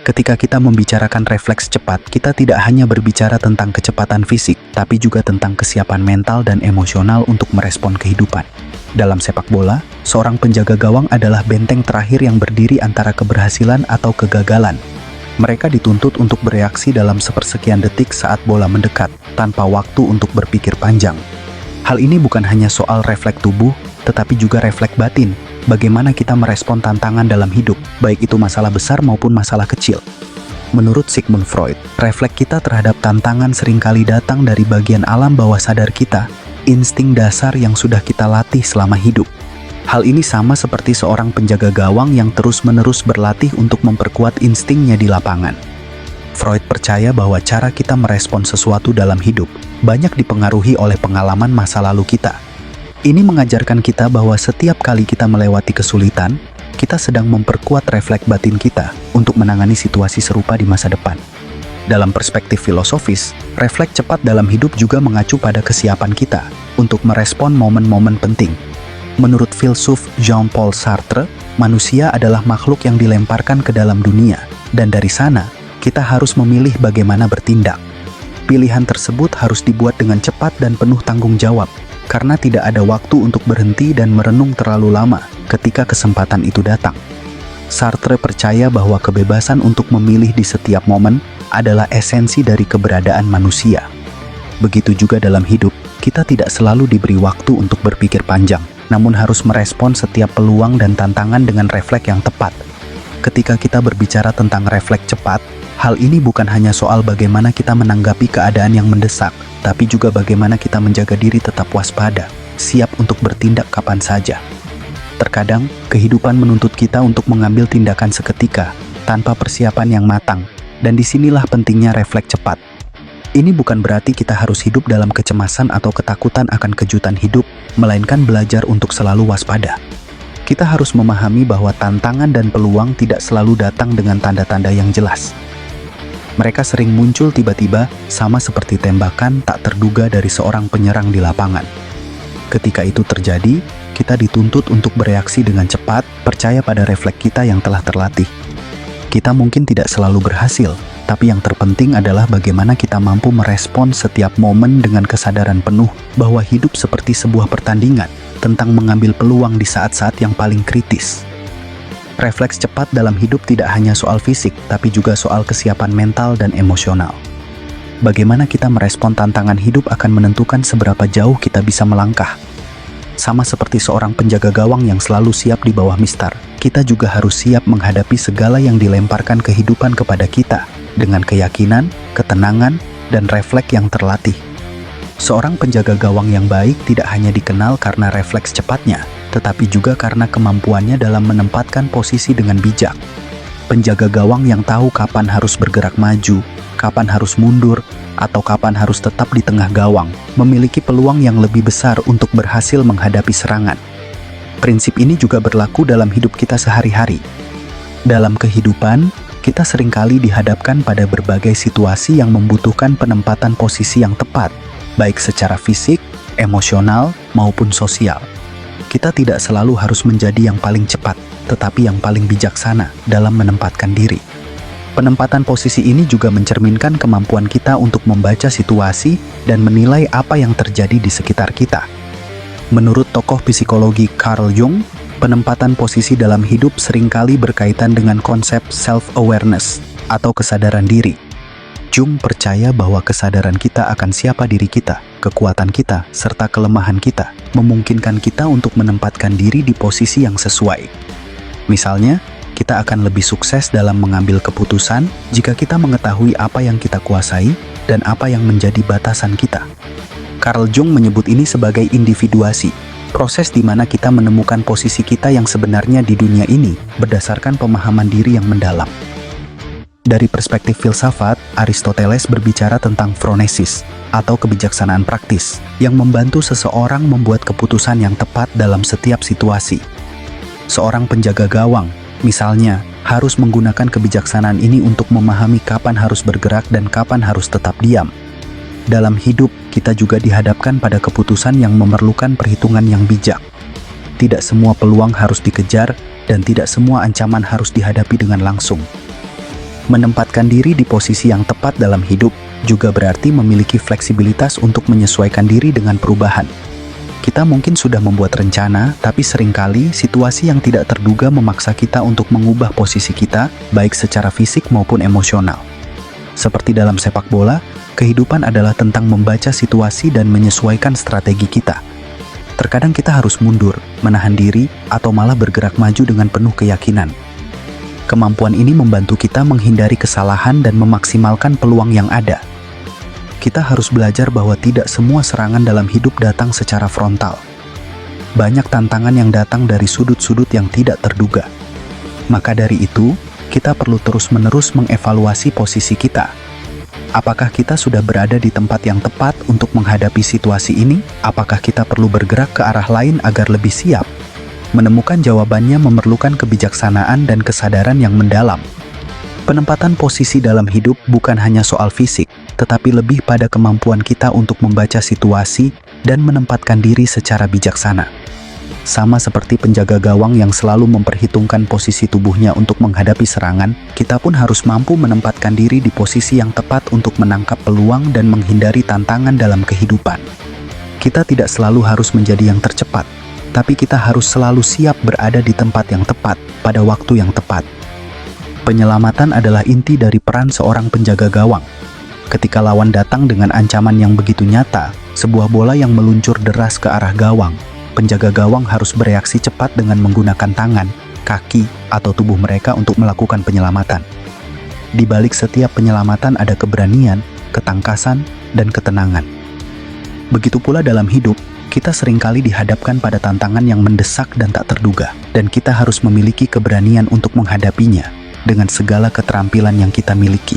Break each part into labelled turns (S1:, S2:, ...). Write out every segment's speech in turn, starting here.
S1: Ketika kita membicarakan refleks cepat, kita tidak hanya berbicara tentang kecepatan fisik, tapi juga tentang kesiapan mental dan emosional untuk merespon kehidupan. Dalam sepak bola, seorang penjaga gawang adalah benteng terakhir yang berdiri antara keberhasilan atau kegagalan. Mereka dituntut untuk bereaksi dalam sepersekian detik saat bola mendekat, tanpa waktu untuk berpikir panjang. Hal ini bukan hanya soal refleks tubuh, tetapi juga refleks batin. Bagaimana kita merespon tantangan dalam hidup, baik itu masalah besar maupun masalah kecil. Menurut Sigmund Freud, refleks kita terhadap tantangan seringkali datang dari bagian alam bawah sadar kita, insting dasar yang sudah kita latih selama hidup. Hal ini sama seperti seorang penjaga gawang yang terus-menerus berlatih untuk memperkuat instingnya di lapangan. Freud percaya bahwa cara kita merespon sesuatu dalam hidup banyak dipengaruhi oleh pengalaman masa lalu kita. Ini mengajarkan kita bahwa setiap kali kita melewati kesulitan, kita sedang memperkuat refleks batin kita untuk menangani situasi serupa di masa depan. Dalam perspektif filosofis, refleks cepat dalam hidup juga mengacu pada kesiapan kita untuk merespon momen-momen penting. Menurut filsuf Jean-Paul Sartre, manusia adalah makhluk yang dilemparkan ke dalam dunia, dan dari sana, kita harus memilih bagaimana bertindak. Pilihan tersebut harus dibuat dengan cepat dan penuh tanggung jawab, karena tidak ada waktu untuk berhenti dan merenung terlalu lama ketika kesempatan itu datang. Sartre percaya bahwa kebebasan untuk memilih di setiap momen adalah esensi dari keberadaan manusia. Begitu juga dalam hidup, kita tidak selalu diberi waktu untuk berpikir panjang, namun harus merespon setiap peluang dan tantangan dengan refleks yang tepat. Ketika kita berbicara tentang refleks cepat, hal ini bukan hanya soal bagaimana kita menanggapi keadaan yang mendesak, tapi juga bagaimana kita menjaga diri tetap waspada, siap untuk bertindak kapan saja. Terkadang, kehidupan menuntut kita untuk mengambil tindakan seketika, tanpa persiapan yang matang, dan disinilah pentingnya refleks cepat. Ini bukan berarti kita harus hidup dalam kecemasan atau ketakutan akan kejutan hidup, melainkan belajar untuk selalu waspada. Kita harus memahami bahwa tantangan dan peluang tidak selalu datang dengan tanda-tanda yang jelas. Mereka sering muncul tiba-tiba, sama seperti tembakan tak terduga dari seorang penyerang di lapangan. Ketika itu terjadi, kita dituntut untuk bereaksi dengan cepat, percaya pada refleks kita yang telah terlatih. Kita mungkin tidak selalu berhasil, tapi yang terpenting adalah bagaimana kita mampu merespon setiap momen dengan kesadaran penuh bahwa hidup seperti sebuah pertandingan, tentang mengambil peluang di saat-saat yang paling kritis. Refleks cepat dalam hidup tidak hanya soal fisik, tapi juga soal kesiapan mental dan emosional. Bagaimana kita merespon tantangan hidup akan menentukan seberapa jauh kita bisa melangkah. Sama seperti seorang penjaga gawang yang selalu siap di bawah mistar, kita juga harus siap menghadapi segala yang dilemparkan kehidupan kepada kita, dengan keyakinan, ketenangan, dan refleks yang terlatih. Seorang penjaga gawang yang baik tidak hanya dikenal karena refleks cepatnya, tetapi juga karena kemampuannya dalam menempatkan posisi dengan bijak. Penjaga gawang yang tahu kapan harus bergerak maju, kapan harus mundur, atau kapan harus tetap di tengah gawang, memiliki peluang yang lebih besar untuk berhasil menghadapi serangan. Prinsip ini juga berlaku dalam hidup kita sehari-hari. Dalam kehidupan, kita seringkali dihadapkan pada berbagai situasi yang membutuhkan penempatan posisi yang tepat, baik secara fisik, emosional, maupun sosial. Kita tidak selalu harus menjadi yang paling cepat, tetapi yang paling bijaksana dalam menempatkan diri. Penempatan posisi ini juga mencerminkan kemampuan kita untuk membaca situasi dan menilai apa yang terjadi di sekitar kita. Menurut tokoh psikologi Carl Jung, penempatan posisi dalam hidup seringkali berkaitan dengan konsep self-awareness atau kesadaran diri. Jung percaya bahwa kesadaran kita akan siapa diri kita, kekuatan kita, serta kelemahan kita, memungkinkan kita untuk menempatkan diri di posisi yang sesuai. Misalnya, kita akan lebih sukses dalam mengambil keputusan jika kita mengetahui apa yang kita kuasai dan apa yang menjadi batasan kita. Carl Jung menyebut ini sebagai individuasi, proses di mana kita menemukan posisi kita yang sebenarnya di dunia ini berdasarkan pemahaman diri yang mendalam. Dari perspektif filsafat, Aristoteles berbicara tentang phronesis, atau kebijaksanaan praktis, yang membantu seseorang membuat keputusan yang tepat dalam setiap situasi. Seorang penjaga gawang, misalnya, harus menggunakan kebijaksanaan ini untuk memahami kapan harus bergerak dan kapan harus tetap diam. Dalam hidup, kita juga dihadapkan pada keputusan yang memerlukan perhitungan yang bijak. Tidak semua peluang harus dikejar, dan tidak semua ancaman harus dihadapi dengan langsung. Menempatkan diri di posisi yang tepat dalam hidup juga berarti memiliki fleksibilitas untuk menyesuaikan diri dengan perubahan. Kita mungkin sudah membuat rencana, tapi seringkali situasi yang tidak terduga memaksa kita untuk mengubah posisi kita, baik secara fisik maupun emosional. Seperti dalam sepak bola, kehidupan adalah tentang membaca situasi dan menyesuaikan strategi kita. Terkadang kita harus mundur, menahan diri, atau malah bergerak maju dengan penuh keyakinan. Kemampuan ini membantu kita menghindari kesalahan dan memaksimalkan peluang yang ada. Kita harus belajar bahwa tidak semua serangan dalam hidup datang secara frontal. Banyak tantangan yang datang dari sudut-sudut yang tidak terduga. Maka dari itu, kita perlu terus-menerus mengevaluasi posisi kita. Apakah kita sudah berada di tempat yang tepat untuk menghadapi situasi ini? Apakah kita perlu bergerak ke arah lain agar lebih siap? Menemukan jawabannya memerlukan kebijaksanaan dan kesadaran yang mendalam. Penempatan posisi dalam hidup bukan hanya soal fisik, tetapi lebih pada kemampuan kita untuk membaca situasi dan menempatkan diri secara bijaksana. Sama seperti penjaga gawang yang selalu memperhitungkan posisi tubuhnya untuk menghadapi serangan, kita pun harus mampu menempatkan diri di posisi yang tepat untuk menangkap peluang dan menghindari tantangan dalam kehidupan. Kita tidak selalu harus menjadi yang tercepat, tapi kita harus selalu siap berada di tempat yang tepat, pada waktu yang tepat. Penyelamatan adalah inti dari peran seorang penjaga gawang. Ketika lawan datang dengan ancaman yang begitu nyata, sebuah bola yang meluncur deras ke arah gawang, penjaga gawang harus bereaksi cepat dengan menggunakan tangan, kaki, atau tubuh mereka untuk melakukan penyelamatan. Di balik setiap penyelamatan ada keberanian, ketangkasan, dan ketenangan. Begitu pula dalam hidup, kita seringkali dihadapkan pada tantangan yang mendesak dan tak terduga, dan kita harus memiliki keberanian untuk menghadapinya dengan segala keterampilan yang kita miliki.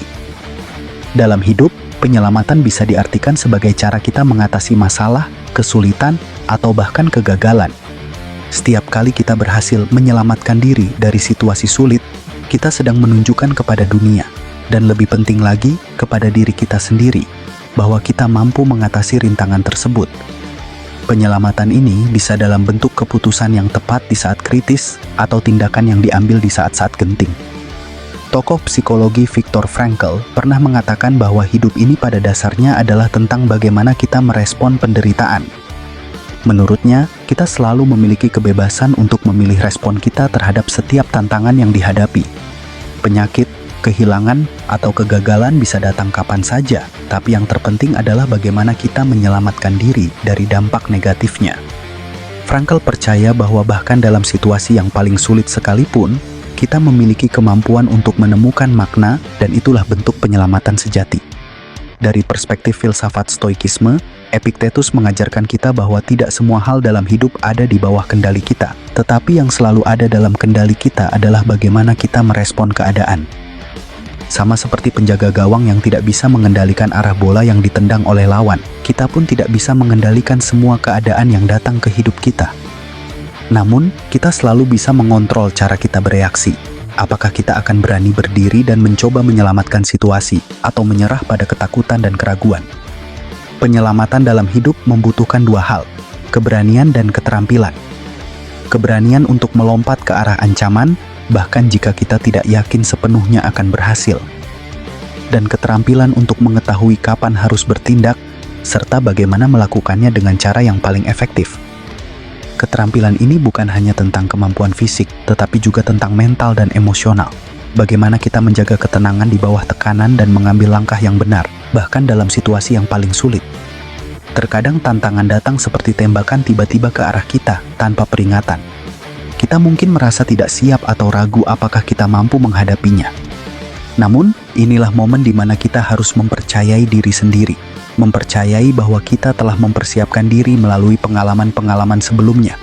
S1: Dalam hidup, penyelamatan bisa diartikan sebagai cara kita mengatasi masalah, kesulitan, atau bahkan kegagalan. Setiap kali kita berhasil menyelamatkan diri dari situasi sulit, kita sedang menunjukkan kepada dunia, dan lebih penting lagi, kepada diri kita sendiri, bahwa kita mampu mengatasi rintangan tersebut. Penyelamatan ini bisa dalam bentuk keputusan yang tepat di saat kritis atau tindakan yang diambil di saat-saat genting. Tokoh psikologi Viktor Frankl pernah mengatakan bahwa hidup ini pada dasarnya adalah tentang bagaimana kita merespon penderitaan. Menurutnya, kita selalu memiliki kebebasan untuk memilih respon kita terhadap setiap tantangan yang dihadapi. Penyakit, kehilangan, atau kegagalan bisa datang kapan saja, tapi yang terpenting adalah bagaimana kita menyelamatkan diri dari dampak negatifnya. Frankl percaya bahwa bahkan dalam situasi yang paling sulit sekalipun, kita memiliki kemampuan untuk menemukan makna, dan itulah bentuk penyelamatan sejati. Dari perspektif filsafat stoikisme, Epictetus mengajarkan kita bahwa tidak semua hal dalam hidup ada di bawah kendali kita, tetapi yang selalu ada dalam kendali kita adalah bagaimana kita merespon keadaan. Sama seperti penjaga gawang yang tidak bisa mengendalikan arah bola yang ditendang oleh lawan, kita pun tidak bisa mengendalikan semua keadaan yang datang ke hidup kita. Namun, kita selalu bisa mengontrol cara kita bereaksi. Apakah kita akan berani berdiri dan mencoba menyelamatkan situasi, atau menyerah pada ketakutan dan keraguan? Penyelamatan dalam hidup membutuhkan dua hal, keberanian dan keterampilan. Keberanian untuk melompat ke arah ancaman, bahkan jika kita tidak yakin sepenuhnya akan berhasil. Dan keterampilan untuk mengetahui kapan harus bertindak, serta bagaimana melakukannya dengan cara yang paling efektif. Keterampilan ini bukan hanya tentang kemampuan fisik, tetapi juga tentang mental dan emosional. Bagaimana kita menjaga ketenangan di bawah tekanan dan mengambil langkah yang benar, bahkan dalam situasi yang paling sulit. Terkadang tantangan datang seperti tembakan tiba-tiba ke arah kita, tanpa peringatan. Kita mungkin merasa tidak siap atau ragu apakah kita mampu menghadapinya. Namun, inilah momen di mana kita harus mempercayai diri sendiri, mempercayai bahwa kita telah mempersiapkan diri melalui pengalaman-pengalaman sebelumnya.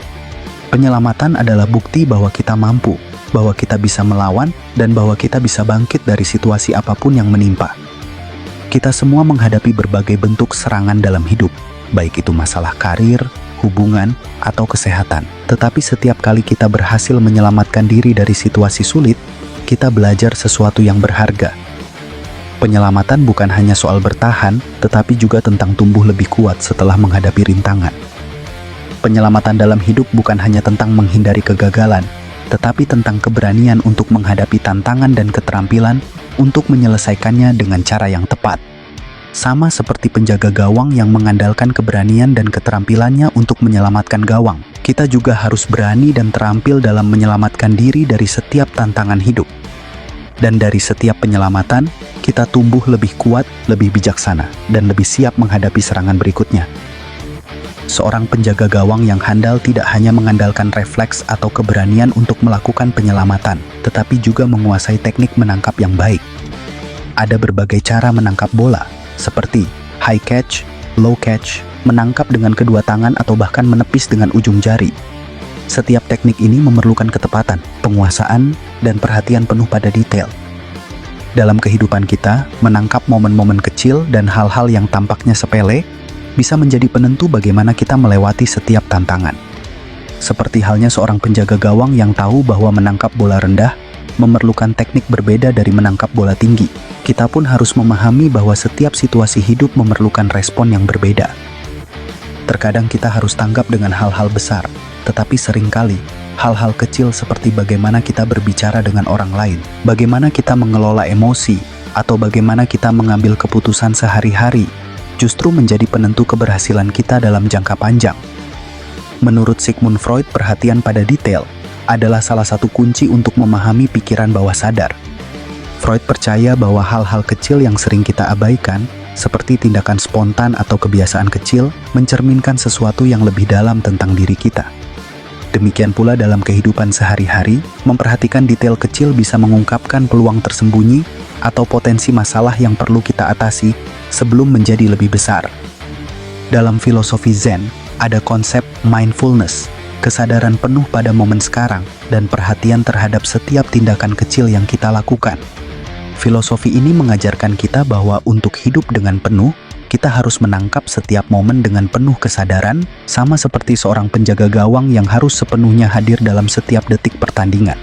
S1: Penyelamatan adalah bukti bahwa kita mampu, bahwa kita bisa melawan, dan bahwa kita bisa bangkit dari situasi apapun yang menimpa. Kita semua menghadapi berbagai bentuk serangan dalam hidup, baik itu masalah karir, hubungan, atau kesehatan. Tetapi setiap kali kita berhasil menyelamatkan diri dari situasi sulit, kita belajar sesuatu yang berharga. Penyelamatan bukan hanya soal bertahan, tetapi juga tentang tumbuh lebih kuat setelah menghadapi rintangan. Penyelamatan dalam hidup bukan hanya tentang menghindari kegagalan, tetapi tentang keberanian untuk menghadapi tantangan dan keterampilan untuk menyelesaikannya dengan cara yang tepat. Sama seperti penjaga gawang yang mengandalkan keberanian dan keterampilannya untuk menyelamatkan gawang, kita juga harus berani dan terampil dalam menyelamatkan diri dari setiap tantangan hidup. Dan dari setiap penyelamatan, kita tumbuh lebih kuat, lebih bijaksana, dan lebih siap menghadapi serangan berikutnya. Seorang penjaga gawang yang handal tidak hanya mengandalkan refleks atau keberanian untuk melakukan penyelamatan, tetapi juga menguasai teknik menangkap yang baik. Ada berbagai cara menangkap bola, seperti high catch, low catch, menangkap dengan kedua tangan atau bahkan menepis dengan ujung jari. Setiap teknik ini memerlukan ketepatan, penguasaan, dan perhatian penuh pada detail. Dalam kehidupan kita, menangkap momen-momen kecil dan hal-hal yang tampaknya sepele bisa menjadi penentu bagaimana kita melewati setiap tantangan. Seperti halnya seorang penjaga gawang yang tahu bahwa menangkap bola rendah memerlukan teknik berbeda dari menangkap bola tinggi. Kita pun harus memahami bahwa setiap situasi hidup memerlukan respon yang berbeda. Terkadang kita harus tanggap dengan hal-hal besar, tetapi seringkali hal-hal kecil seperti bagaimana kita berbicara dengan orang lain, bagaimana kita mengelola emosi, atau bagaimana kita mengambil keputusan sehari-hari, justru menjadi penentu keberhasilan kita dalam jangka panjang. Menurut Sigmund Freud, perhatian pada detail adalah salah satu kunci untuk memahami pikiran bawah sadar. Freud percaya bahwa hal-hal kecil yang sering kita abaikan, seperti tindakan spontan atau kebiasaan kecil, mencerminkan sesuatu yang lebih dalam tentang diri kita. Demikian pula dalam kehidupan sehari-hari, memperhatikan detail kecil bisa mengungkapkan peluang tersembunyi atau potensi masalah yang perlu kita atasi sebelum menjadi lebih besar. Dalam filosofi Zen, ada konsep mindfulness, kesadaran penuh pada momen sekarang, dan perhatian terhadap setiap tindakan kecil yang kita lakukan. Filosofi ini mengajarkan kita bahwa untuk hidup dengan penuh, kita harus menangkap setiap momen dengan penuh kesadaran, sama seperti seorang penjaga gawang yang harus sepenuhnya hadir dalam setiap detik pertandingan.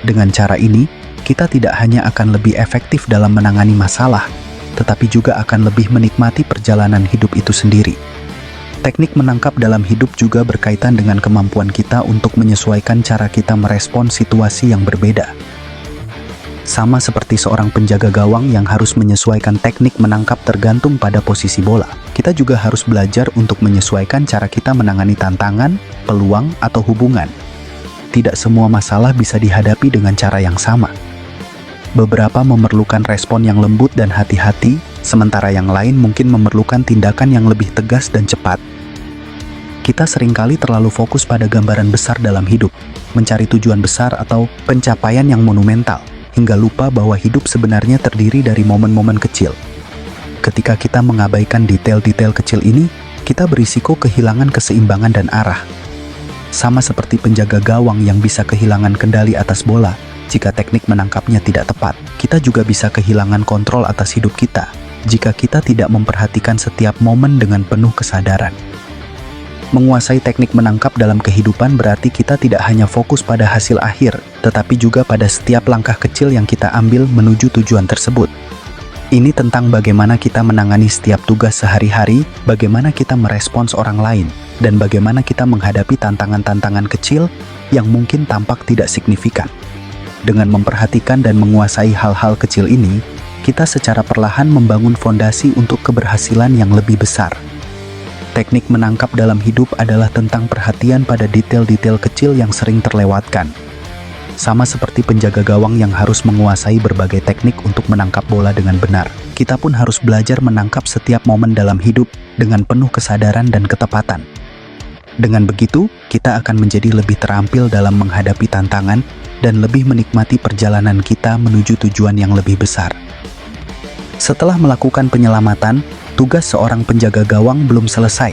S1: Dengan cara ini, kita tidak hanya akan lebih efektif dalam menangani masalah, tetapi juga akan lebih menikmati perjalanan hidup itu sendiri. Teknik menangkap dalam hidup juga berkaitan dengan kemampuan kita untuk menyesuaikan cara kita merespons situasi yang berbeda. Sama seperti seorang penjaga gawang yang harus menyesuaikan teknik menangkap tergantung pada posisi bola, kita juga harus belajar untuk menyesuaikan cara kita menangani tantangan, peluang, atau hubungan. Tidak semua masalah bisa dihadapi dengan cara yang sama. Beberapa memerlukan respon yang lembut dan hati-hati, sementara yang lain mungkin memerlukan tindakan yang lebih tegas dan cepat. Kita seringkali terlalu fokus pada gambaran besar dalam hidup, mencari tujuan besar atau pencapaian yang monumental, hingga lupa bahwa hidup sebenarnya terdiri dari momen-momen kecil. Ketika kita mengabaikan detail-detail kecil ini, kita berisiko kehilangan keseimbangan dan arah. Sama seperti penjaga gawang yang bisa kehilangan kendali atas bola jika teknik menangkapnya tidak tepat, kita juga bisa kehilangan kontrol atas hidup kita jika kita tidak memperhatikan setiap momen dengan penuh kesadaran. Menguasai teknik menangkap dalam kehidupan berarti kita tidak hanya fokus pada hasil akhir, tetapi juga pada setiap langkah kecil yang kita ambil menuju tujuan tersebut. Ini tentang bagaimana kita menangani setiap tugas sehari-hari, bagaimana kita merespons orang lain, dan bagaimana kita menghadapi tantangan-tantangan kecil yang mungkin tampak tidak signifikan. Dengan memperhatikan dan menguasai hal-hal kecil ini, kita secara perlahan membangun fondasi untuk keberhasilan yang lebih besar. Teknik menangkap dalam hidup adalah tentang perhatian pada detail-detail kecil yang sering terlewatkan. Sama seperti penjaga gawang yang harus menguasai berbagai teknik untuk menangkap bola dengan benar, kita pun harus belajar menangkap setiap momen dalam hidup dengan penuh kesadaran dan ketepatan. Dengan begitu, kita akan menjadi lebih terampil dalam menghadapi tantangan dan lebih menikmati perjalanan kita menuju tujuan yang lebih besar. Setelah melakukan penyelamatan, tugas seorang penjaga gawang belum selesai.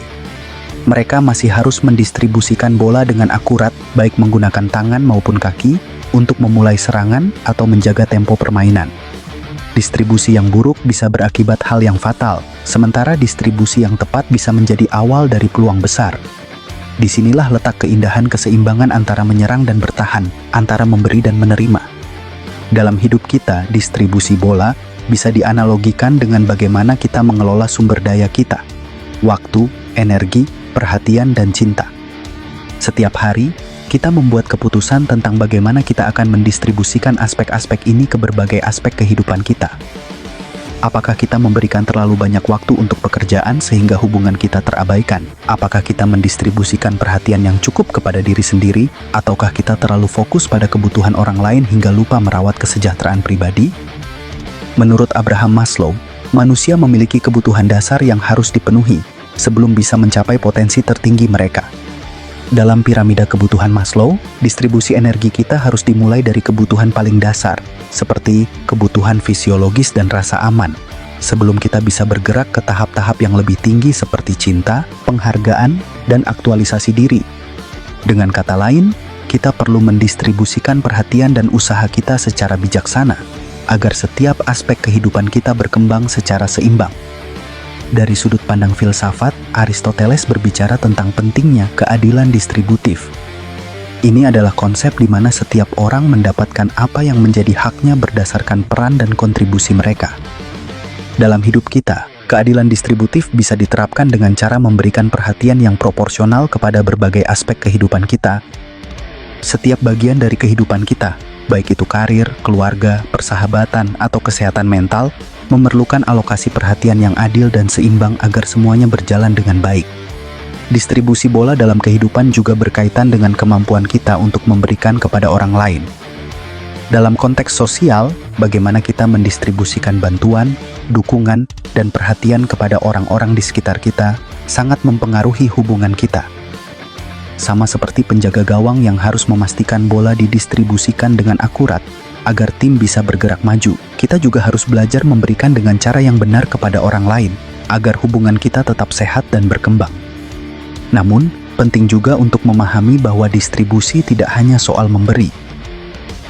S1: Mereka masih harus mendistribusikan bola dengan akurat, baik menggunakan tangan maupun kaki, untuk memulai serangan atau menjaga tempo permainan. Distribusi yang buruk bisa berakibat hal yang fatal, sementara distribusi yang tepat bisa menjadi awal dari peluang besar. Disinilah letak keindahan keseimbangan antara menyerang dan bertahan, antara memberi dan menerima. Dalam hidup kita, distribusi bola bisa dianalogikan dengan bagaimana kita mengelola sumber daya kita, waktu, energi, perhatian, dan cinta. Setiap hari, Kita membuat keputusan tentang bagaimana kita akan mendistribusikan aspek-aspek ini ke berbagai aspek kehidupan kita. Apakah kita memberikan terlalu banyak waktu untuk pekerjaan sehingga hubungan kita terabaikan? Apakah kita mendistribusikan perhatian yang cukup kepada diri sendiri? Ataukah kita terlalu fokus pada kebutuhan orang lain hingga lupa merawat kesejahteraan pribadi? Menurut Abraham Maslow, manusia memiliki kebutuhan dasar yang harus dipenuhi sebelum bisa mencapai potensi tertinggi mereka. Dalam piramida kebutuhan Maslow, distribusi energi kita harus dimulai dari kebutuhan paling dasar, seperti kebutuhan fisiologis dan rasa aman, sebelum kita bisa bergerak ke tahap-tahap yang lebih tinggi seperti cinta, penghargaan, dan aktualisasi diri. Dengan kata lain, kita perlu mendistribusikan perhatian dan usaha kita secara bijaksana, agar setiap aspek kehidupan kita berkembang secara seimbang. Dari sudut pandang filsafat, Aristoteles berbicara tentang pentingnya keadilan distributif. Ini adalah konsep di mana setiap orang mendapatkan apa yang menjadi haknya berdasarkan peran dan kontribusi mereka. Dalam hidup kita, keadilan distributif bisa diterapkan dengan cara memberikan perhatian yang proporsional kepada berbagai aspek kehidupan kita. Setiap bagian dari kehidupan kita, baik itu karir, keluarga, persahabatan, atau kesehatan mental, memerlukan alokasi perhatian yang adil dan seimbang agar semuanya berjalan dengan baik. Distribusi bola dalam kehidupan juga berkaitan dengan kemampuan kita untuk memberikan kepada orang lain. Dalam konteks sosial, bagaimana kita mendistribusikan bantuan, dukungan, dan perhatian kepada orang-orang di sekitar kita sangat mempengaruhi hubungan kita. Sama seperti penjaga gawang yang harus memastikan bola didistribusikan dengan akurat agar tim bisa bergerak maju, kita juga harus belajar memberikan dengan cara yang benar kepada orang lain agar hubungan kita tetap sehat dan berkembang. Namun, penting juga untuk memahami bahwa distribusi tidak hanya soal memberi.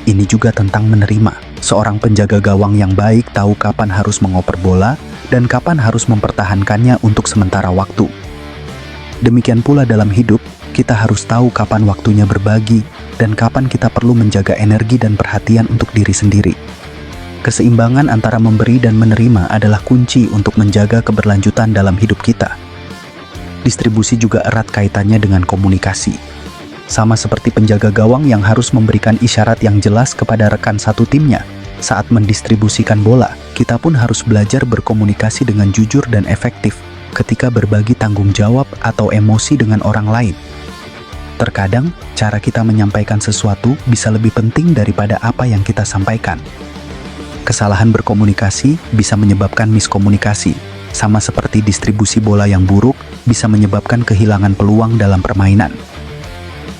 S1: Ini juga tentang menerima. Seorang penjaga gawang yang baik tahu kapan harus mengoper bola dan kapan harus mempertahankannya untuk sementara waktu. Demikian pula dalam hidup, kita harus tahu kapan waktunya berbagi dan kapan kita perlu menjaga energi dan perhatian untuk diri sendiri. Keseimbangan antara memberi dan menerima adalah kunci untuk menjaga keberlanjutan dalam hidup kita. Distribusi juga erat kaitannya dengan komunikasi. Sama seperti penjaga gawang yang harus memberikan isyarat yang jelas kepada rekan satu timnya saat mendistribusikan bola, kita pun harus belajar berkomunikasi dengan jujur dan efektif ketika berbagi tanggung jawab atau emosi dengan orang lain. Terkadang, cara kita menyampaikan sesuatu bisa lebih penting daripada apa yang kita sampaikan. Kesalahan berkomunikasi bisa menyebabkan miskomunikasi, sama seperti distribusi bola yang buruk bisa menyebabkan kehilangan peluang dalam permainan.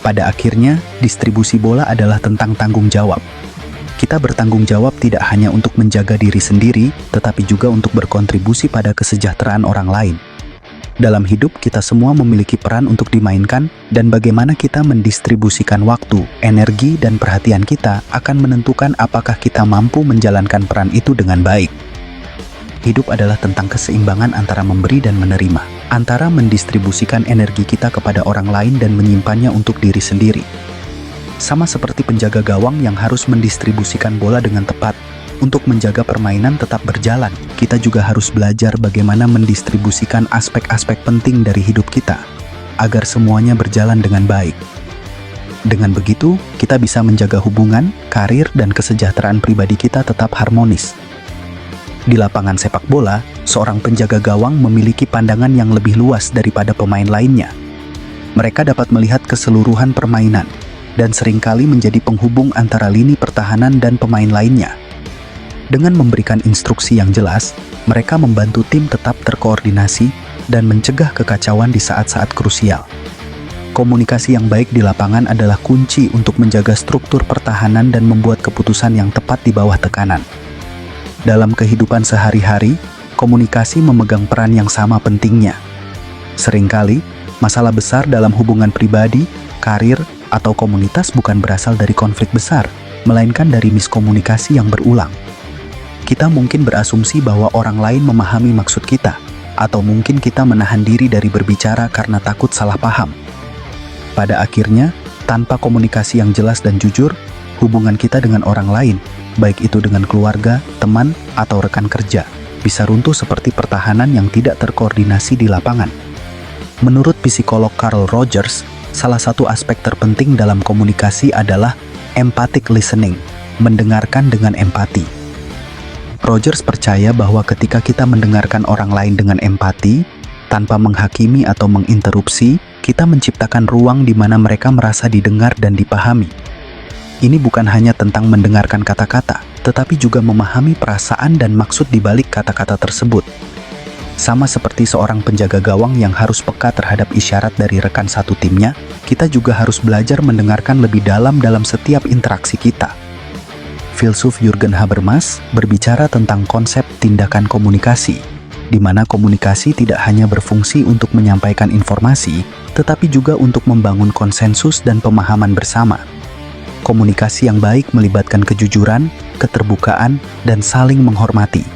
S1: Pada akhirnya, distribusi bola adalah tentang tanggung jawab. Kita bertanggung jawab tidak hanya untuk menjaga diri sendiri, tetapi juga untuk berkontribusi pada kesejahteraan orang lain. Dalam hidup, kita semua memiliki peran untuk dimainkan, dan bagaimana kita mendistribusikan waktu, energi, dan perhatian kita akan menentukan apakah kita mampu menjalankan peran itu dengan baik. Hidup adalah tentang keseimbangan antara memberi dan menerima, antara mendistribusikan energi kita kepada orang lain dan menyimpannya untuk diri sendiri. Sama seperti penjaga gawang yang harus mendistribusikan bola dengan tepat, untuk menjaga permainan tetap berjalan, kita juga harus belajar bagaimana mendistribusikan aspek-aspek penting dari hidup kita, agar semuanya berjalan dengan baik. Dengan begitu, kita bisa menjaga hubungan, karir, dan kesejahteraan pribadi kita tetap harmonis. Di lapangan sepak bola, seorang penjaga gawang memiliki pandangan yang lebih luas daripada pemain lainnya. Mereka dapat melihat keseluruhan permainan, dan seringkali menjadi penghubung antara lini pertahanan dan pemain lainnya. Dengan memberikan instruksi yang jelas, mereka membantu tim tetap terkoordinasi dan mencegah kekacauan di saat-saat krusial. Komunikasi yang baik di lapangan adalah kunci untuk menjaga struktur pertahanan dan membuat keputusan yang tepat di bawah tekanan. Dalam kehidupan sehari-hari, komunikasi memegang peran yang sama pentingnya. Seringkali, masalah besar dalam hubungan pribadi, karir, atau komunitas bukan berasal dari konflik besar, melainkan dari miskomunikasi yang berulang. Kita mungkin berasumsi bahwa orang lain memahami maksud kita, atau mungkin kita menahan diri dari berbicara karena takut salah paham. Pada akhirnya, tanpa komunikasi yang jelas dan jujur, hubungan kita dengan orang lain, baik itu dengan keluarga, teman, atau rekan kerja, bisa runtuh seperti pertahanan yang tidak terkoordinasi di lapangan. Menurut psikolog Carl Rogers, salah satu aspek terpenting dalam komunikasi adalah empathic listening, mendengarkan dengan empati. Rogers percaya bahwa ketika kita mendengarkan orang lain dengan empati, tanpa menghakimi atau menginterupsi, kita menciptakan ruang di mana mereka merasa didengar dan dipahami. Ini bukan hanya tentang mendengarkan kata-kata, tetapi juga memahami perasaan dan maksud di balik kata-kata tersebut. Sama seperti seorang penjaga gawang yang harus peka terhadap isyarat dari rekan satu timnya, kita juga harus belajar mendengarkan lebih dalam setiap interaksi kita. Filsuf Jürgen Habermas berbicara tentang konsep tindakan komunikasi, di mana komunikasi tidak hanya berfungsi untuk menyampaikan informasi, tetapi juga untuk membangun konsensus dan pemahaman bersama. Komunikasi yang baik melibatkan kejujuran, keterbukaan, dan saling menghormati.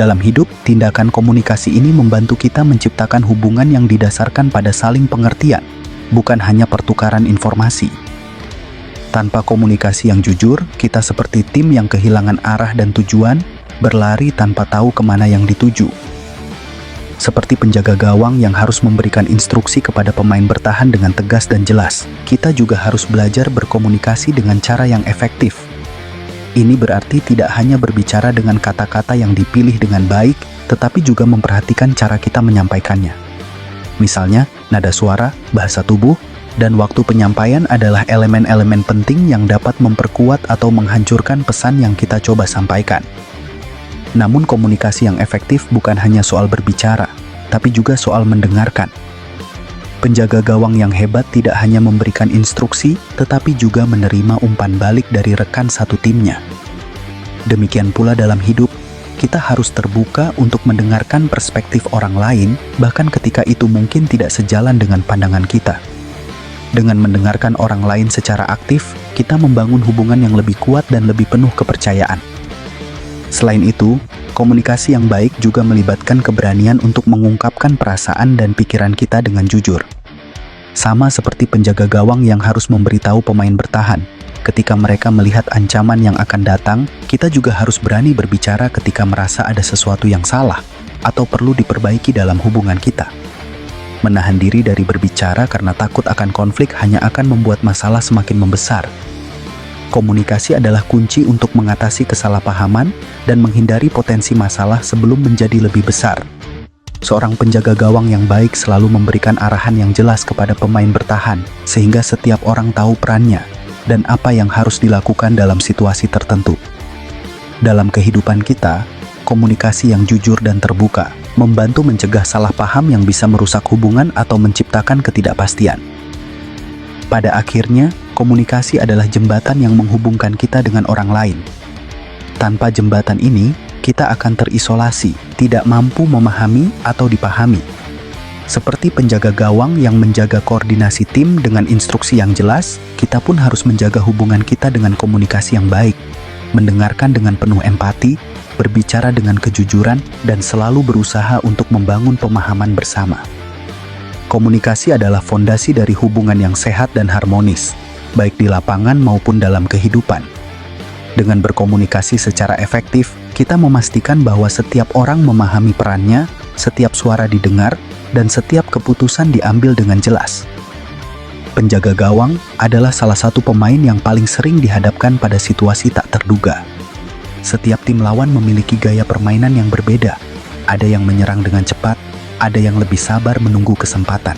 S1: Dalam hidup, tindakan komunikasi ini membantu kita menciptakan hubungan yang didasarkan pada saling pengertian, bukan hanya pertukaran informasi. Tanpa komunikasi yang jujur, kita seperti tim yang kehilangan arah dan tujuan, berlari tanpa tahu kemana yang dituju. Seperti penjaga gawang yang harus memberikan instruksi kepada pemain bertahan dengan tegas dan jelas, kita juga harus belajar berkomunikasi dengan cara yang efektif. Ini berarti tidak hanya berbicara dengan kata-kata yang dipilih dengan baik, tetapi juga memperhatikan cara kita menyampaikannya. Misalnya, nada suara, bahasa tubuh, dan waktu penyampaian adalah elemen-elemen penting yang dapat memperkuat atau menghancurkan pesan yang kita coba sampaikan. Namun komunikasi yang efektif bukan hanya soal berbicara, tapi juga soal mendengarkan. Penjaga gawang yang hebat tidak hanya memberikan instruksi, tetapi juga menerima umpan balik dari rekan satu timnya. Demikian pula dalam hidup, kita harus terbuka untuk mendengarkan perspektif orang lain, bahkan ketika itu mungkin tidak sejalan dengan pandangan kita. Dengan mendengarkan orang lain secara aktif, kita membangun hubungan yang lebih kuat dan lebih penuh kepercayaan. Selain itu, komunikasi yang baik juga melibatkan keberanian untuk mengungkapkan perasaan dan pikiran kita dengan jujur. Sama seperti penjaga gawang yang harus memberitahu pemain bertahan, ketika mereka melihat ancaman yang akan datang, kita juga harus berani berbicara ketika merasa ada sesuatu yang salah atau perlu diperbaiki dalam hubungan kita. Menahan diri dari berbicara karena takut akan konflik hanya akan membuat masalah semakin membesar. Komunikasi adalah kunci untuk mengatasi kesalahpahaman dan menghindari potensi masalah sebelum menjadi lebih besar. Seorang penjaga gawang yang baik selalu memberikan arahan yang jelas kepada pemain bertahan, sehingga setiap orang tahu perannya dan apa yang harus dilakukan dalam situasi tertentu. Dalam kehidupan kita, komunikasi yang jujur dan terbuka membantu mencegah salah paham yang bisa merusak hubungan atau menciptakan ketidakpastian. Pada akhirnya, komunikasi adalah jembatan yang menghubungkan kita dengan orang lain. Tanpa jembatan ini, kita akan terisolasi, tidak mampu memahami atau dipahami. Seperti penjaga gawang yang menjaga koordinasi tim dengan instruksi yang jelas, kita pun harus menjaga hubungan kita dengan komunikasi yang baik, mendengarkan dengan penuh empati, berbicara dengan kejujuran, dan selalu berusaha untuk membangun pemahaman bersama. Komunikasi adalah fondasi dari hubungan yang sehat dan harmonis, baik di lapangan maupun dalam kehidupan. Dengan berkomunikasi secara efektif, kita memastikan bahwa setiap orang memahami perannya, setiap suara didengar, dan setiap keputusan diambil dengan jelas. Penjaga gawang adalah salah satu pemain yang paling sering dihadapkan pada situasi tak terduga. Setiap tim lawan memiliki gaya permainan yang berbeda. Ada yang menyerang dengan cepat, ada yang lebih sabar menunggu kesempatan.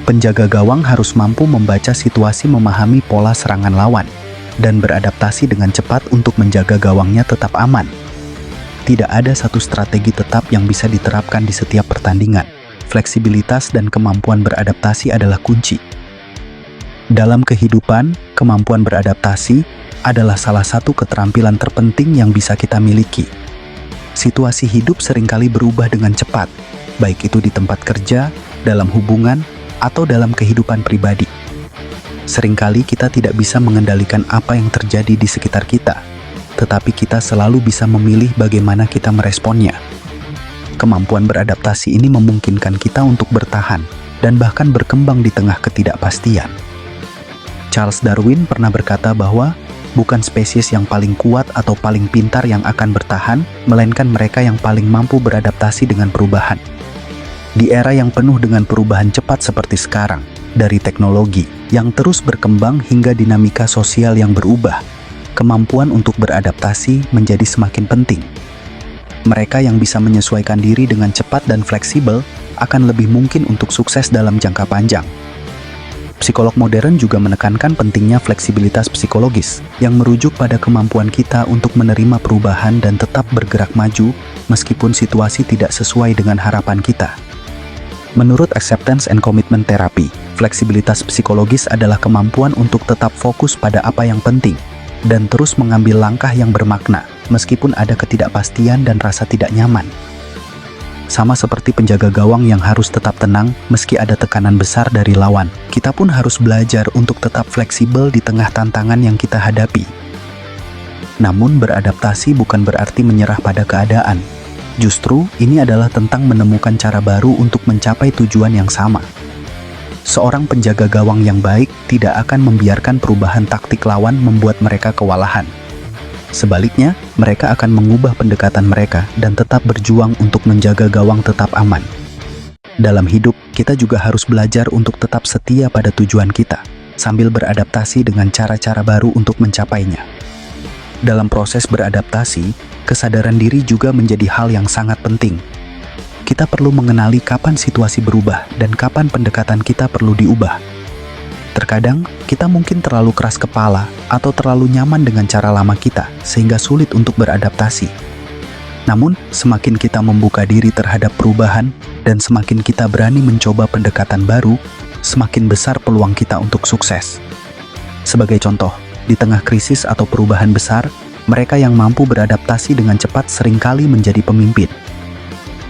S1: Penjaga gawang harus mampu membaca situasi, memahami pola serangan lawan, dan beradaptasi dengan cepat untuk menjaga gawangnya tetap aman. Tidak ada satu strategi tetap yang bisa diterapkan di setiap pertandingan. Fleksibilitas dan kemampuan beradaptasi adalah kunci. Dalam kehidupan, kemampuan beradaptasi adalah salah satu keterampilan terpenting yang bisa kita miliki. Situasi hidup seringkali berubah dengan cepat, baik itu di tempat kerja, dalam hubungan, atau dalam kehidupan pribadi. Seringkali kita tidak bisa mengendalikan apa yang terjadi di sekitar kita, tetapi kita selalu bisa memilih bagaimana kita meresponnya. Kemampuan beradaptasi ini memungkinkan kita untuk bertahan dan bahkan berkembang di tengah ketidakpastian. Charles Darwin pernah berkata bahwa bukan spesies yang paling kuat atau paling pintar yang akan bertahan, melainkan mereka yang paling mampu beradaptasi dengan perubahan. Di era yang penuh dengan perubahan cepat seperti sekarang, dari teknologi yang terus berkembang hingga dinamika sosial yang berubah, kemampuan untuk beradaptasi menjadi semakin penting. Mereka yang bisa menyesuaikan diri dengan cepat dan fleksibel akan lebih mungkin untuk sukses dalam jangka panjang. Psikolog modern juga menekankan pentingnya fleksibilitas psikologis yang merujuk pada kemampuan kita untuk menerima perubahan dan tetap bergerak maju meskipun situasi tidak sesuai dengan harapan kita. Menurut Acceptance and Commitment Therapy, fleksibilitas psikologis adalah kemampuan untuk tetap fokus pada apa yang penting dan terus mengambil langkah yang bermakna meskipun ada ketidakpastian dan rasa tidak nyaman. Sama seperti penjaga gawang yang harus tetap tenang meski ada tekanan besar dari lawan, kita pun harus belajar untuk tetap fleksibel di tengah tantangan yang kita hadapi. Namun beradaptasi bukan berarti menyerah pada keadaan. Justru, ini adalah tentang menemukan cara baru untuk mencapai tujuan yang sama. Seorang penjaga gawang yang baik tidak akan membiarkan perubahan taktik lawan membuat mereka kewalahan. Sebaliknya, mereka akan mengubah pendekatan mereka dan tetap berjuang untuk menjaga gawang tetap aman. Dalam hidup, kita juga harus belajar untuk tetap setia pada tujuan kita, sambil beradaptasi dengan cara-cara baru untuk mencapainya. Dalam proses beradaptasi, kesadaran diri juga menjadi hal yang sangat penting. Kita perlu mengenali kapan situasi berubah dan kapan pendekatan kita perlu diubah. Terkadang, kita mungkin terlalu keras kepala atau terlalu nyaman dengan cara lama kita, sehingga sulit untuk beradaptasi. Namun, semakin kita membuka diri terhadap perubahan dan semakin kita berani mencoba pendekatan baru, semakin besar peluang kita untuk sukses. Sebagai contoh, di tengah krisis atau perubahan besar, mereka yang mampu beradaptasi dengan cepat seringkali menjadi pemimpin.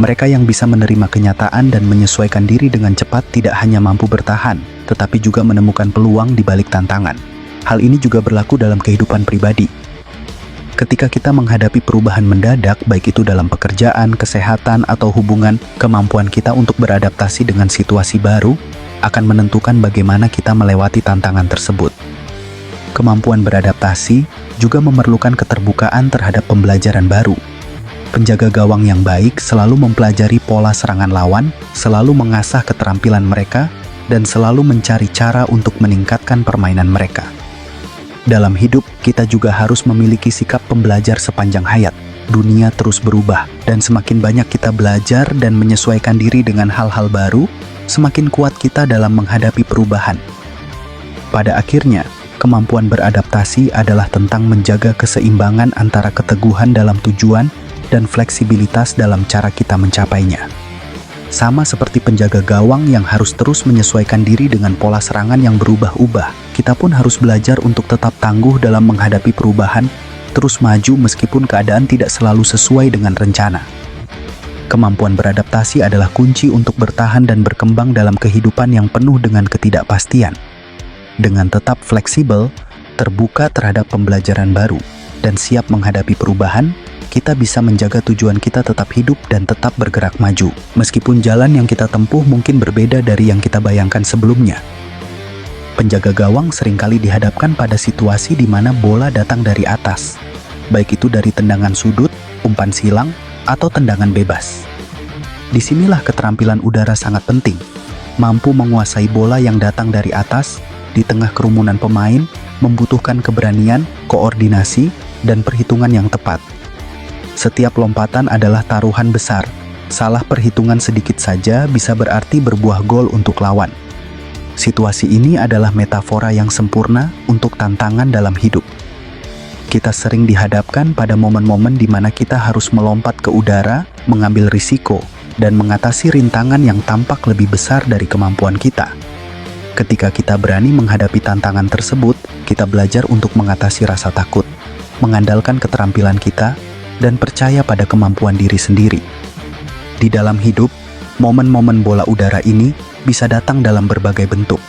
S1: Mereka yang bisa menerima kenyataan dan menyesuaikan diri dengan cepat tidak hanya mampu bertahan, tetapi juga menemukan peluang di balik tantangan. Hal ini juga berlaku dalam kehidupan pribadi. Ketika kita menghadapi perubahan mendadak, baik itu dalam pekerjaan, kesehatan, atau hubungan, kemampuan kita untuk beradaptasi dengan situasi baru akan menentukan bagaimana kita melewati tantangan tersebut. Kemampuan beradaptasi juga memerlukan keterbukaan terhadap pembelajaran baru. Penjaga gawang yang baik selalu mempelajari pola serangan lawan, selalu mengasah keterampilan mereka, dan selalu mencari cara untuk meningkatkan permainan mereka. Dalam hidup, kita juga harus memiliki sikap pembelajar sepanjang hayat. Dunia terus berubah, dan semakin banyak kita belajar dan menyesuaikan diri dengan hal-hal baru, semakin kuat kita dalam menghadapi perubahan. Pada akhirnya, kemampuan beradaptasi adalah tentang menjaga keseimbangan antara keteguhan dalam tujuan dan fleksibilitas dalam cara kita mencapainya. Sama seperti penjaga gawang yang harus terus menyesuaikan diri dengan pola serangan yang berubah-ubah, kita pun harus belajar untuk tetap tangguh dalam menghadapi perubahan, terus maju meskipun keadaan tidak selalu sesuai dengan rencana. Kemampuan beradaptasi adalah kunci untuk bertahan dan berkembang dalam kehidupan yang penuh dengan ketidakpastian. Dengan tetap fleksibel, terbuka terhadap pembelajaran baru, dan siap menghadapi perubahan, kita bisa menjaga tujuan kita tetap hidup dan tetap bergerak maju, meskipun jalan yang kita tempuh mungkin berbeda dari yang kita bayangkan sebelumnya. Penjaga gawang seringkali dihadapkan pada situasi di mana bola datang dari atas, baik itu dari tendangan sudut, umpan silang, atau tendangan bebas. Disinilah keterampilan udara sangat penting, mampu menguasai bola yang datang dari atas, di tengah kerumunan pemain, membutuhkan keberanian, koordinasi, dan perhitungan yang tepat. Setiap lompatan adalah taruhan besar. Salah perhitungan sedikit saja bisa berarti berbuah gol untuk lawan. Situasi ini adalah metafora yang sempurna untuk tantangan dalam hidup. Kita sering dihadapkan pada momen-momen di mana kita harus melompat ke udara, mengambil risiko, dan mengatasi rintangan yang tampak lebih besar dari kemampuan kita. Ketika kita berani menghadapi tantangan tersebut, kita belajar untuk mengatasi rasa takut, mengandalkan keterampilan kita, dan percaya pada kemampuan diri sendiri. Di dalam hidup, momen-momen bola udara ini bisa datang dalam berbagai bentuk.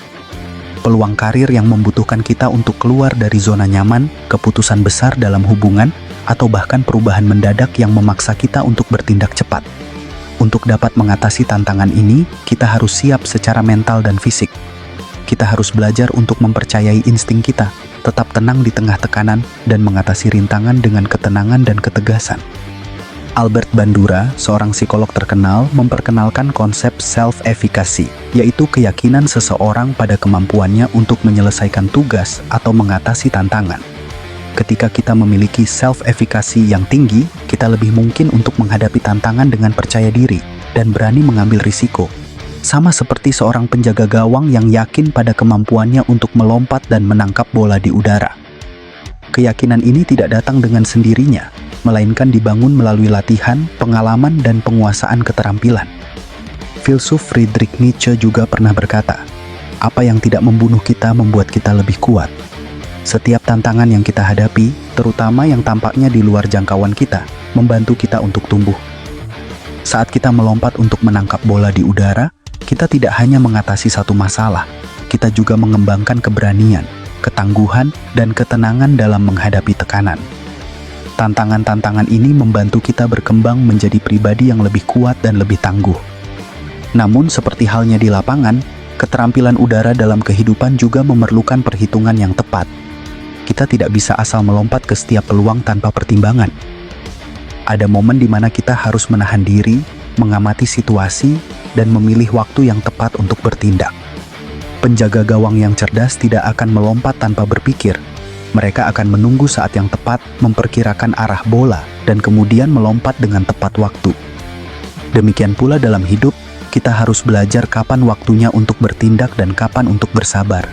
S1: Peluang karir yang membutuhkan kita untuk keluar dari zona nyaman, keputusan besar dalam hubungan, atau bahkan perubahan mendadak yang memaksa kita untuk bertindak cepat. Untuk dapat mengatasi tantangan ini, kita harus siap secara mental dan fisik. Kita harus belajar untuk mempercayai insting kita, tetap tenang di tengah tekanan, dan mengatasi rintangan dengan ketenangan dan ketegasan. Albert Bandura, seorang psikolog terkenal, memperkenalkan konsep self-efficacy, yaitu keyakinan seseorang pada kemampuannya untuk menyelesaikan tugas atau mengatasi tantangan. Ketika kita memiliki self-efficacy yang tinggi, kita lebih mungkin untuk menghadapi tantangan dengan percaya diri dan berani mengambil risiko. Sama seperti seorang penjaga gawang yang yakin pada kemampuannya untuk melompat dan menangkap bola di udara. Keyakinan ini tidak datang dengan sendirinya, melainkan dibangun melalui latihan, pengalaman, dan penguasaan keterampilan. Filsuf Friedrich Nietzsche juga pernah berkata, "Apa yang tidak membunuh kita membuat kita lebih kuat." Setiap tantangan yang kita hadapi, terutama yang tampaknya di luar jangkauan kita, membantu kita untuk tumbuh. Saat kita melompat untuk menangkap bola di udara, kita tidak hanya mengatasi satu masalah, kita juga mengembangkan keberanian, ketangguhan, dan ketenangan dalam menghadapi tekanan. Tantangan-tantangan ini membantu kita berkembang menjadi pribadi yang lebih kuat dan lebih tangguh. Namun, seperti halnya di lapangan, keterampilan udara dalam kehidupan juga memerlukan perhitungan yang tepat. Kita tidak bisa asal melompat ke setiap peluang tanpa pertimbangan. Ada momen di mana kita harus menahan diri, mengamati situasi, dan memilih waktu yang tepat untuk bertindak. Penjaga gawang yang cerdas tidak akan melompat tanpa berpikir. Mereka akan menunggu saat yang tepat, memperkirakan arah bola, dan kemudian melompat dengan tepat waktu. Demikian pula dalam hidup, kita harus belajar kapan waktunya untuk bertindak dan kapan untuk bersabar.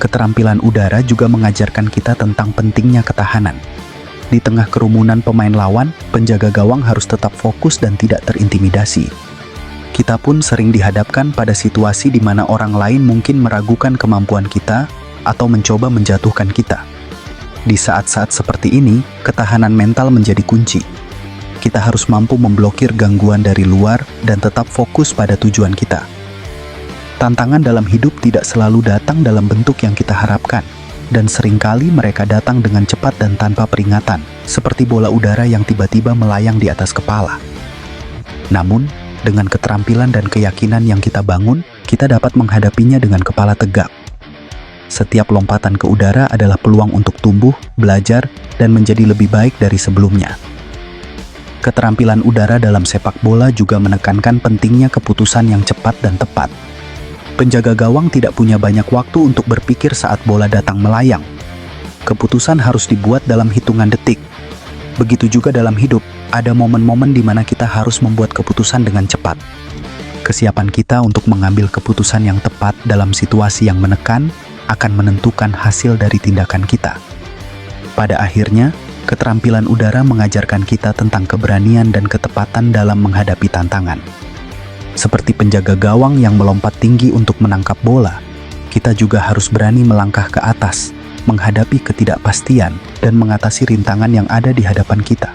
S1: Keterampilan udara juga mengajarkan kita tentang pentingnya ketahanan. Di tengah kerumunan pemain lawan, penjaga gawang harus tetap fokus dan tidak terintimidasi. Kita pun sering dihadapkan pada situasi di mana orang lain mungkin meragukan kemampuan kita atau mencoba menjatuhkan kita. Di saat-saat seperti ini, ketahanan mental menjadi kunci. Kita harus mampu memblokir gangguan dari luar dan tetap fokus pada tujuan kita. Tantangan dalam hidup tidak selalu datang dalam bentuk yang kita harapkan, dan seringkali mereka datang dengan cepat dan tanpa peringatan, seperti bola udara yang tiba-tiba melayang di atas kepala. Namun, dengan keterampilan dan keyakinan yang kita bangun, kita dapat menghadapinya dengan kepala tegak. Setiap lompatan ke udara adalah peluang untuk tumbuh, belajar, dan menjadi lebih baik dari sebelumnya. Keterampilan udara dalam sepak bola juga menekankan pentingnya keputusan yang cepat dan tepat. Penjaga gawang tidak punya banyak waktu untuk berpikir saat bola datang melayang. Keputusan harus dibuat dalam hitungan detik. Begitu juga dalam hidup, ada momen-momen di mana kita harus membuat keputusan dengan cepat. Kesiapan kita untuk mengambil keputusan yang tepat dalam situasi yang menekan akan menentukan hasil dari tindakan kita. Pada akhirnya, keterampilan udara mengajarkan kita tentang keberanian dan ketepatan dalam menghadapi tantangan. Seperti penjaga gawang yang melompat tinggi untuk menangkap bola, kita juga harus berani melangkah ke atas, menghadapi ketidakpastian, dan mengatasi rintangan yang ada di hadapan kita.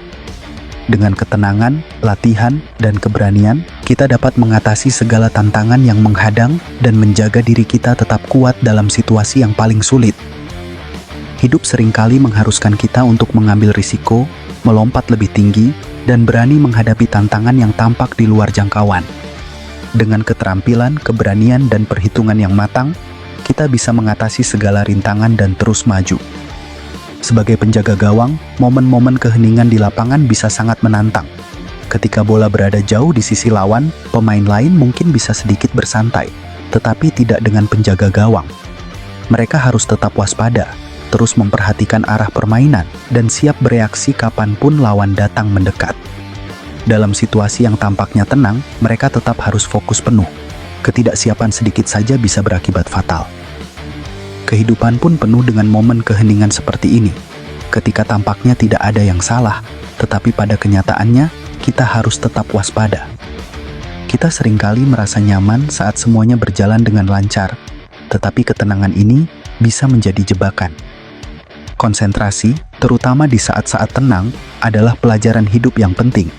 S1: Dengan ketenangan, latihan, dan keberanian, kita dapat mengatasi segala tantangan yang menghadang dan menjaga diri kita tetap kuat dalam situasi yang paling sulit. Hidup seringkali mengharuskan kita untuk mengambil risiko, melompat lebih tinggi, dan berani menghadapi tantangan yang tampak di luar jangkauan. Dengan keterampilan, keberanian, dan perhitungan yang matang, kita bisa mengatasi segala rintangan dan terus maju. Sebagai penjaga gawang, momen-momen keheningan di lapangan bisa sangat menantang. Ketika bola berada jauh di sisi lawan, pemain lain mungkin bisa sedikit bersantai, tetapi tidak dengan penjaga gawang. Mereka harus tetap waspada, terus memperhatikan arah permainan, dan siap bereaksi kapanpun lawan datang mendekat. Dalam situasi yang tampaknya tenang, mereka tetap harus fokus penuh. Ketidaksiapan sedikit saja bisa berakibat fatal. Kehidupan pun penuh dengan momen keheningan seperti ini. Ketika tampaknya tidak ada yang salah, tetapi pada kenyataannya, kita harus tetap waspada. Kita seringkali merasa nyaman saat semuanya berjalan dengan lancar, tetapi ketenangan ini bisa menjadi jebakan. Konsentrasi, terutama di saat-saat tenang, adalah pelajaran hidup yang penting.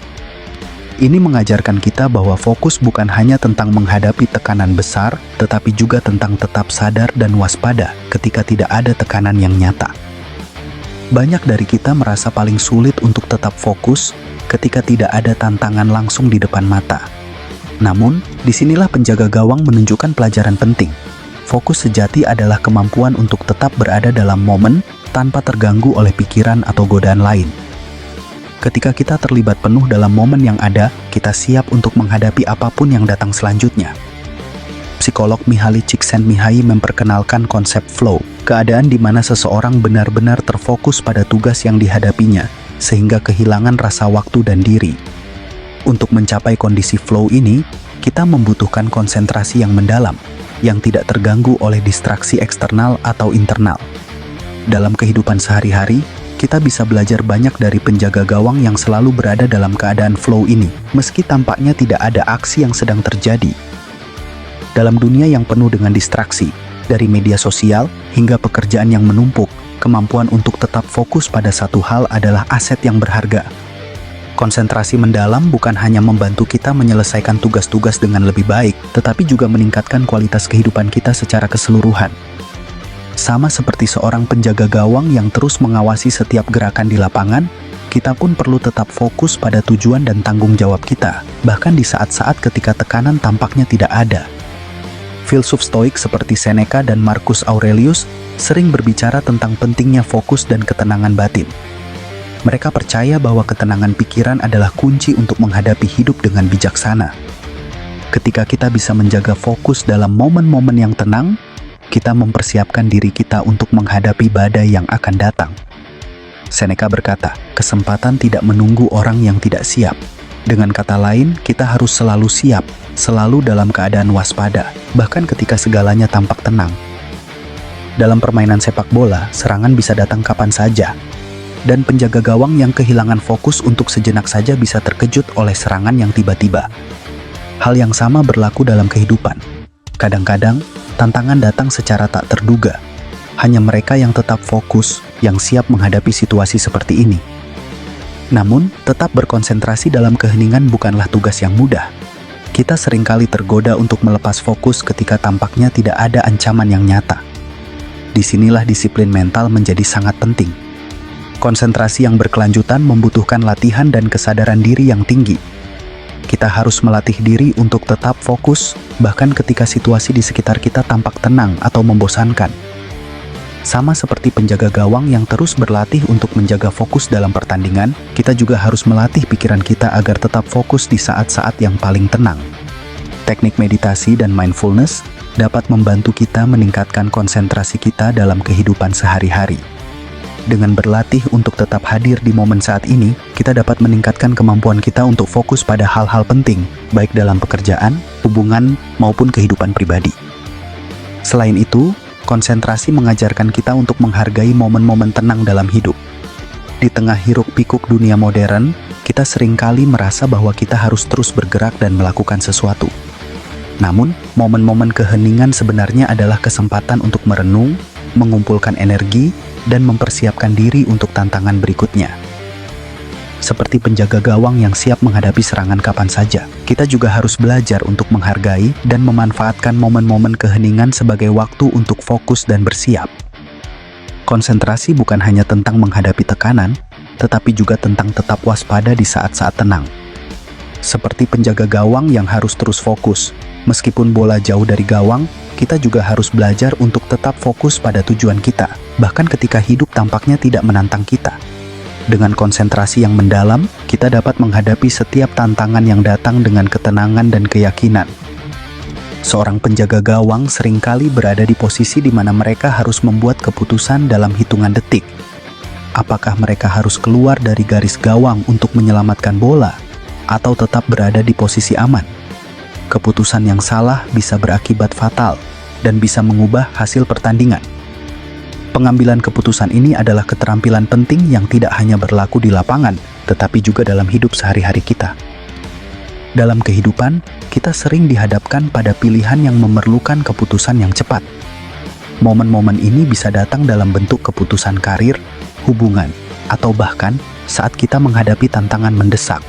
S1: Ini mengajarkan kita bahwa fokus bukan hanya tentang menghadapi tekanan besar, tetapi juga tentang tetap sadar dan waspada ketika tidak ada tekanan yang nyata. Banyak dari kita merasa paling sulit untuk tetap fokus ketika tidak ada tantangan langsung di depan mata. Namun, disinilah penjaga gawang menunjukkan pelajaran penting. Fokus sejati adalah kemampuan untuk tetap berada dalam momen tanpa terganggu oleh pikiran atau godaan lain. Ketika kita terlibat penuh dalam momen yang ada, kita siap untuk menghadapi apapun yang datang selanjutnya. Psikolog Mihaly Csikszentmihalyi memperkenalkan konsep flow, keadaan di mana seseorang benar-benar terfokus pada tugas yang dihadapinya, sehingga kehilangan rasa waktu dan diri. Untuk mencapai kondisi flow ini, kita membutuhkan konsentrasi yang mendalam, yang tidak terganggu oleh distraksi eksternal atau internal. Dalam kehidupan sehari-hari, kita bisa belajar banyak dari penjaga gawang yang selalu berada dalam keadaan flow ini, meski tampaknya tidak ada aksi yang sedang terjadi. Dalam dunia yang penuh dengan distraksi, dari media sosial hingga pekerjaan yang menumpuk, kemampuan untuk tetap fokus pada satu hal adalah aset yang berharga. Konsentrasi mendalam bukan hanya membantu kita menyelesaikan tugas-tugas dengan lebih baik, tetapi juga meningkatkan kualitas kehidupan kita secara keseluruhan. Sama seperti seorang penjaga gawang yang terus mengawasi setiap gerakan di lapangan, kita pun perlu tetap fokus pada tujuan dan tanggung jawab kita, bahkan di saat-saat ketika tekanan tampaknya tidak ada. Filsuf Stoik seperti Seneca dan Marcus Aurelius sering berbicara tentang pentingnya fokus dan ketenangan batin. Mereka percaya bahwa ketenangan pikiran adalah kunci untuk menghadapi hidup dengan bijaksana. Ketika kita bisa menjaga fokus dalam momen-momen yang tenang, kita mempersiapkan diri kita untuk menghadapi badai yang akan datang. Seneca berkata, kesempatan tidak menunggu orang yang tidak siap. Dengan kata lain, kita harus selalu siap, selalu dalam keadaan waspada, bahkan ketika segalanya tampak tenang. Dalam permainan sepak bola, serangan bisa datang kapan saja. Dan penjaga gawang yang kehilangan fokus untuk sejenak saja bisa terkejut oleh serangan yang tiba-tiba. Hal yang sama berlaku dalam kehidupan. Kadang-kadang, tantangan datang secara tak terduga. Hanya mereka yang tetap fokus, yang siap menghadapi situasi seperti ini. Namun, tetap berkonsentrasi dalam keheningan bukanlah tugas yang mudah. Kita seringkali tergoda untuk melepas fokus ketika tampaknya tidak ada ancaman yang nyata. Disinilah disiplin mental menjadi sangat penting. Konsentrasi yang berkelanjutan membutuhkan latihan dan kesadaran diri yang tinggi. Kita harus melatih diri untuk tetap fokus, bahkan ketika situasi di sekitar kita tampak tenang atau membosankan. Sama seperti penjaga gawang yang terus berlatih untuk menjaga fokus dalam pertandingan, kita juga harus melatih pikiran kita agar tetap fokus di saat-saat yang paling tenang. Teknik meditasi dan mindfulness dapat membantu kita meningkatkan konsentrasi kita dalam kehidupan sehari-hari. Dengan berlatih untuk tetap hadir di momen saat ini, kita dapat meningkatkan kemampuan kita untuk fokus pada hal-hal penting, baik dalam pekerjaan, hubungan, maupun kehidupan pribadi. Selain itu, konsentrasi mengajarkan kita untuk menghargai momen-momen tenang dalam hidup. Di tengah hiruk-pikuk dunia modern, kita seringkali merasa bahwa kita harus terus bergerak dan melakukan sesuatu. Namun, momen-momen keheningan sebenarnya adalah kesempatan untuk merenung, mengumpulkan energi, dan mempersiapkan diri untuk tantangan berikutnya. Seperti penjaga gawang yang siap menghadapi serangan kapan saja, kita juga harus belajar untuk menghargai dan memanfaatkan momen-momen keheningan sebagai waktu untuk fokus dan bersiap. Konsentrasi bukan hanya tentang menghadapi tekanan, tetapi juga tentang tetap waspada di saat-saat tenang. Seperti penjaga gawang yang harus terus fokus, meskipun bola jauh dari gawang, kita juga harus belajar untuk tetap fokus pada tujuan kita, bahkan ketika hidup tampaknya tidak menantang kita. Dengan konsentrasi yang mendalam, kita dapat menghadapi setiap tantangan yang datang dengan ketenangan dan keyakinan. Seorang penjaga gawang seringkali berada di posisi di mana mereka harus membuat keputusan dalam hitungan detik. Apakah mereka harus keluar dari garis gawang untuk menyelamatkan bola, atau tetap berada di posisi aman? Keputusan yang salah bisa berakibat fatal dan bisa mengubah hasil pertandingan. Pengambilan keputusan ini adalah keterampilan penting yang tidak hanya berlaku di lapangan, tetapi juga dalam hidup sehari-hari kita. Dalam kehidupan, kita sering dihadapkan pada pilihan yang memerlukan keputusan yang cepat. Momen-momen ini bisa datang dalam bentuk keputusan karir, hubungan, atau bahkan saat kita menghadapi tantangan mendesak.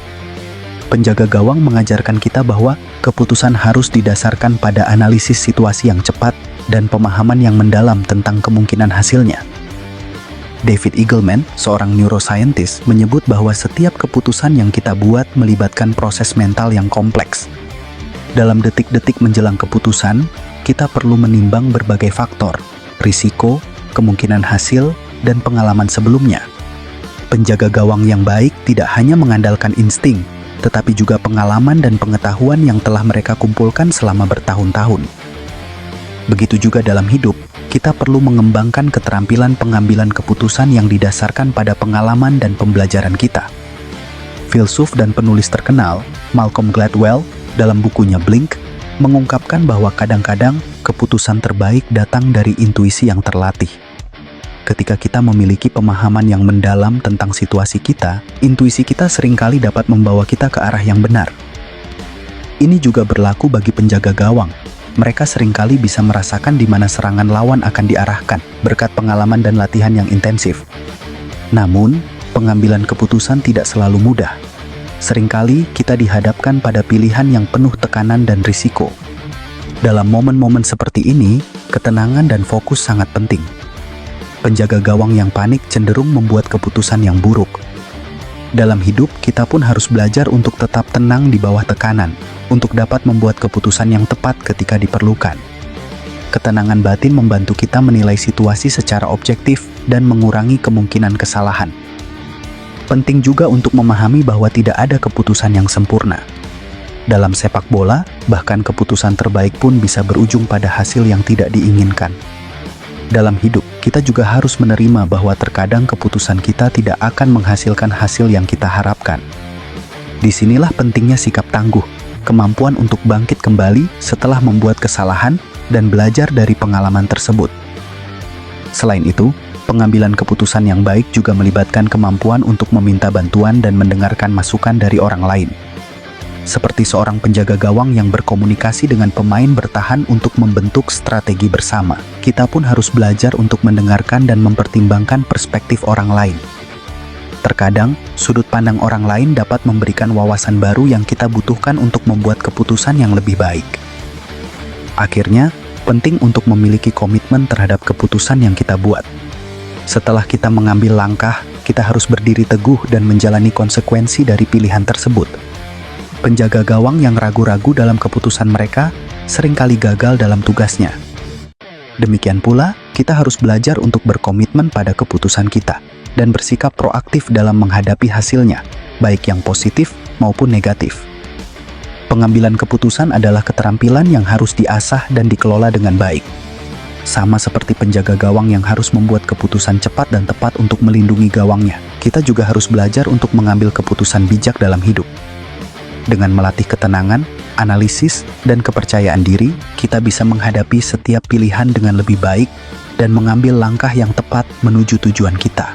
S1: Penjaga gawang mengajarkan kita bahwa keputusan harus didasarkan pada analisis situasi yang cepat dan pemahaman yang mendalam tentang kemungkinan hasilnya. David Eagleman, seorang neuroscientist, menyebut bahwa setiap keputusan yang kita buat melibatkan proses mental yang kompleks. Dalam detik-detik menjelang keputusan, kita perlu menimbang berbagai faktor, risiko, kemungkinan hasil, dan pengalaman sebelumnya. Penjaga gawang yang baik tidak hanya mengandalkan insting, tetapi juga pengalaman dan pengetahuan yang telah mereka kumpulkan selama bertahun-tahun. Begitu juga dalam hidup, kita perlu mengembangkan keterampilan pengambilan keputusan yang didasarkan pada pengalaman dan pembelajaran kita. Filsuf dan penulis terkenal, Malcolm Gladwell, dalam bukunya Blink, mengungkapkan bahwa kadang-kadang keputusan terbaik datang dari intuisi yang terlatih. Ketika kita memiliki pemahaman yang mendalam tentang situasi kita, intuisi kita seringkali dapat membawa kita ke arah yang benar. Ini juga berlaku bagi penjaga gawang. Mereka seringkali bisa merasakan di mana serangan lawan akan diarahkan berkat pengalaman dan latihan yang intensif. Namun, pengambilan keputusan tidak selalu mudah. Seringkali kita dihadapkan pada pilihan yang penuh tekanan dan risiko. Dalam momen-momen seperti ini, ketenangan dan fokus sangat penting. Penjaga gawang yang panik cenderung membuat keputusan yang buruk. Dalam hidup, kita pun harus belajar untuk tetap tenang di bawah tekanan, untuk dapat membuat keputusan yang tepat ketika diperlukan. Ketenangan batin membantu kita menilai situasi secara objektif dan mengurangi kemungkinan kesalahan. Penting juga untuk memahami bahwa tidak ada keputusan yang sempurna. Dalam sepak bola, bahkan keputusan terbaik pun bisa berujung pada hasil yang tidak diinginkan. Dalam hidup, kita juga harus menerima bahwa terkadang keputusan kita tidak akan menghasilkan hasil yang kita harapkan. Disinilah pentingnya sikap tangguh, kemampuan untuk bangkit kembali setelah membuat kesalahan dan belajar dari pengalaman tersebut. Selain itu, pengambilan keputusan yang baik juga melibatkan kemampuan untuk meminta bantuan dan mendengarkan masukan dari orang lain. Seperti seorang penjaga gawang yang berkomunikasi dengan pemain bertahan untuk membentuk strategi bersama, kita pun harus belajar untuk mendengarkan dan mempertimbangkan perspektif orang lain. Terkadang, sudut pandang orang lain dapat memberikan wawasan baru yang kita butuhkan untuk membuat keputusan yang lebih baik. Akhirnya, penting untuk memiliki komitmen terhadap keputusan yang kita buat. Setelah kita mengambil langkah, kita harus berdiri teguh dan menjalani konsekuensi dari pilihan tersebut. Penjaga gawang yang ragu-ragu dalam keputusan mereka seringkali gagal dalam tugasnya. Demikian pula, kita harus belajar untuk berkomitmen pada keputusan kita dan bersikap proaktif dalam menghadapi hasilnya, baik yang positif maupun negatif. Pengambilan keputusan adalah keterampilan yang harus diasah dan dikelola dengan baik. Sama seperti penjaga gawang yang harus membuat keputusan cepat dan tepat untuk melindungi gawangnya, kita juga harus belajar untuk mengambil keputusan bijak dalam hidup. Dengan melatih ketenangan, analisis, dan kepercayaan diri, kita bisa menghadapi setiap pilihan dengan lebih baik dan mengambil langkah yang tepat menuju tujuan kita.